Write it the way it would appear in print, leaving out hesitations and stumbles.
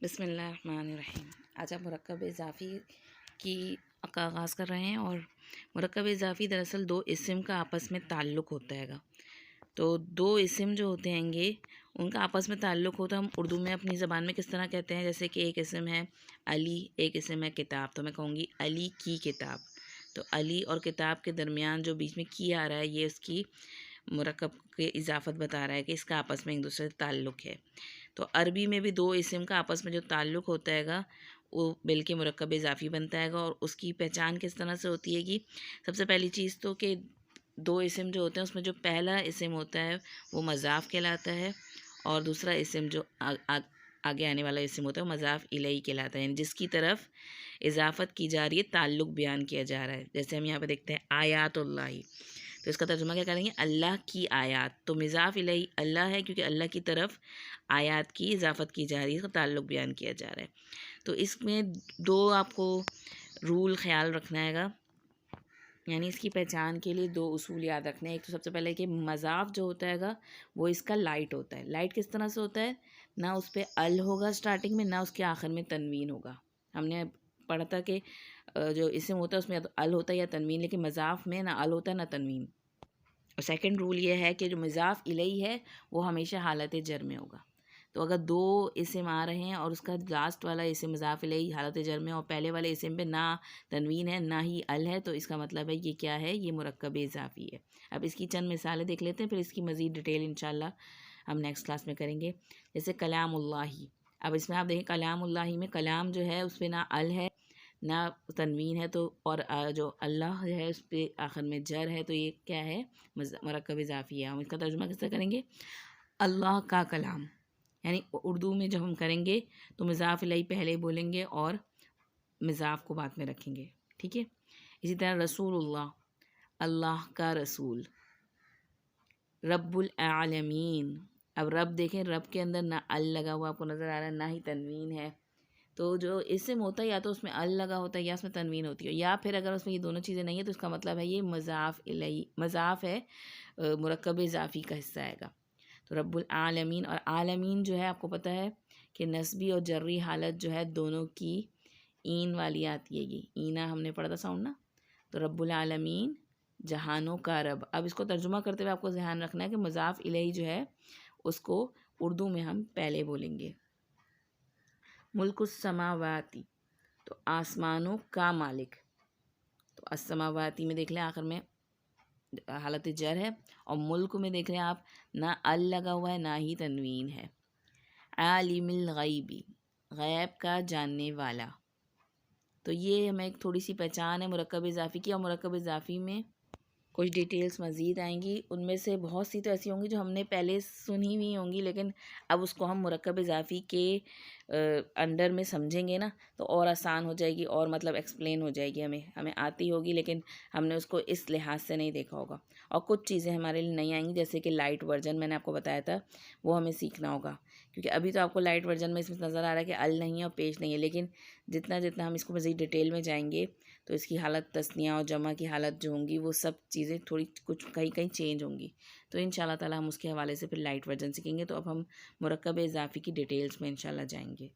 بسم اللہ الرحمن الرحیم۔ آج آپ مرکب اضافی کا آغاز کر رہے ہیں، اور مرکب اضافی دراصل دو اسم کا آپس میں تعلق ہوتا ہے گا۔ تو دو اسم جو ہوتے ہیں گے ان کا آپس میں تعلق ہوتا ہے، ہم اردو میں اپنی زبان میں کس طرح کہتے ہیں، جیسے کہ ایک اسم ہے علی، ایک اسم ہے کتاب، تو میں کہوں گی علی کی کتاب۔ تو علی اور کتاب کے درمیان جو بیچ میں کی آ رہا ہے، یہ اس کی مرکب کے اضافت بتا رہا ہے کہ اس کا آپس میں ایک دوسرے سے تعلق ہے۔ تو عربی میں بھی دو اسم کا آپس میں جو تعلق ہوتا ہے گا وہ مل کے مرکب اضافی بنتا ہے گا، اور اس کی پہچان کس طرح سے ہوتی ہے کہ سب سے پہلی چیز تو کہ دو اسم جو ہوتے ہیں اس میں جو پہلا اسم ہوتا ہے وہ مضاف کہلاتا ہے، اور دوسرا اسم جو آگے آنے والا اسم ہوتا ہے وہ مضاف الیہ کہلاتا ہے، یعنی جس کی طرف اضافت کی جا رہی ہے، تعلق بیان کیا جا رہا ہے۔ جیسے ہم یہاں پہ دیکھتے ہیں آیات اللہ، تو اس کا ترجمہ کیا کریں گے، اللہ کی آیات۔ تو مضاف الیہ اللہ ہے کیونکہ اللہ کی طرف آیات کی اضافت کی جا رہی ہے، اس کا تعلق بیان کیا جا رہا ہے۔ تو اس میں دو آپ کو رول خیال رکھنا ہے گا، یعنی اس کی پہچان کے لیے دو اصول یاد رکھنے ہیں۔ ایک تو سب سے پہلے کہ مضاف جو ہوتا ہے گا وہ اس کا لائٹ ہوتا ہے۔ لائٹ کس طرح سے ہوتا ہے، نہ اس پہ ال ہوگا اسٹارٹنگ میں، نہ اس کے آخر میں تنوین ہوگا۔ ہم نے پڑھا تھا کہ جو اسم ہوتا ہے اس میں یا تو ال ہوتا ہے یا تنوین، لیکن مضاف میں نہ ال ہوتا ہے نہ تنوین۔ اور سیکنڈ رول یہ ہے کہ جو مضاف الیہ ہے وہ ہمیشہ حالت جر میں ہوگا۔ تو اگر دو اسم آ رہے ہیں اور اس کا لاسٹ والا اسم مضاف الیہ حالت جر میں، اور پہلے والے اسم پہ نہ تنوین ہے نہ ہی ال ہے، تو اس کا مطلب ہے یہ کیا ہے، یہ مرکب اضافی ہے۔ اب اس کی چند مثالیں دیکھ لیتے ہیں، پھر اس کی مزید ڈیٹیل انشاءاللہ ہم نیکسٹ کلاس میں کریں گے۔ جیسے کلام اللہ، اب اس میں آپ دیکھیں کلام اللہ میں کلام جو ہے اس پہ نہ ال ہے نہ تنوین ہے، تو اور جو اللہ ہے اس پہ آخر میں جر ہے، تو یہ کیا ہے، مرکب اضافی ہے۔ ہم اس کا ترجمہ کس طرح کریں گے، اللہ کا کلام، یعنی اردو میں جب ہم کریں گے تو مضاف الیہ پہلے بولیں گے اور مضاف کو بعد میں رکھیں گے، ٹھیک ہے۔ اسی طرح رسول اللہ، اللہ کا رسول۔ رب العالمین، اب رب دیکھیں، رب کے اندر نہ ال لگا ہوا آپ کو نظر آ رہا ہے نہ ہی تنوین ہے۔ تو جو اسم ہوتا ہے یا تو اس میں ال لگا ہوتا ہے یا اس میں تنوین ہوتی ہے، یا پھر اگر اس میں یہ دونوں چیزیں نہیں ہیں تو اس کا مطلب ہے یہ مضاف الیہ، مضاف ہے، مرکب اضافی کا حصہ آئے گا۔ تو رب العالمین، اور عالمین جو ہے آپ کو پتہ ہے کہ نسبی اور جری حالت جو ہے دونوں کی این والی آتی ہے، یہ اینا ہم نے پڑھا تھا ساؤنڈ نا۔ تو رب العالمین جہانوں کا رب۔ اب اس کو ترجمہ کرتے ہوئے آپ کو ذہن رکھنا ہے کہ مضاف الیہ جو ہے اس کو اردو میں ہم پہلے بولیں گے۔ ملک السماواتی، تو آسمانوں کا مالک۔ تو السماواتی میں دیکھ لیں آخر میں حالت جر ہے، اور ملک میں دیکھ رہے ہیں آپ نہ ال لگا ہوا ہے نہ ہی تنوین ہے۔ عالم الغیبی، غیب کا جاننے والا۔ تو یہ ہمیں ایک تھوڑی سی پہچان ہے مرکب اضافی کی، اور مرکب اضافی میں کچھ ڈیٹیلز مزید آئیں گی، ان میں سے بہت سی تو ایسی ہوں گی جو ہم نے پہلے سنی ہوئی ہوں گی، لیکن اب اس کو ہم مرکب اضافی کے انڈر میں سمجھیں گے نا تو اور آسان ہو جائے گی، اور مطلب ایکسپلین ہو جائے گی، ہمیں آتی ہوگی لیکن ہم نے اس کو اس لحاظ سے نہیں دیکھا ہوگا، اور کچھ چیزیں ہمارے لیے نہیں آئیں گی، جیسے کہ لائٹ ورژن میں نے آپ کو بتایا تھا وہ ہمیں سیکھنا ہوگا، کیونکہ ابھی تو آپ کو لائٹ ورژن میں اس میں نظر آ رہا ہے کہ ال نہیں ہے اور پیش نہیں ہے، لیکن جتنا ہم اس کو مزید ڈیٹیل میں جائیں گے تو اس کی حالت تثنیہ اور جمع کی حالت جو ہوں گی وہ سب چیزیں تھوڑی کچھ کہیں چینج ہوں گی، تو انشاءاللہ تعالی ہم اس کے حوالے سے پھر لائٹ ورژن سیکھیں گے۔ تو اب ہم مرکب اضافی کی ڈیٹیلز میں انشاءاللہ جائیں گے۔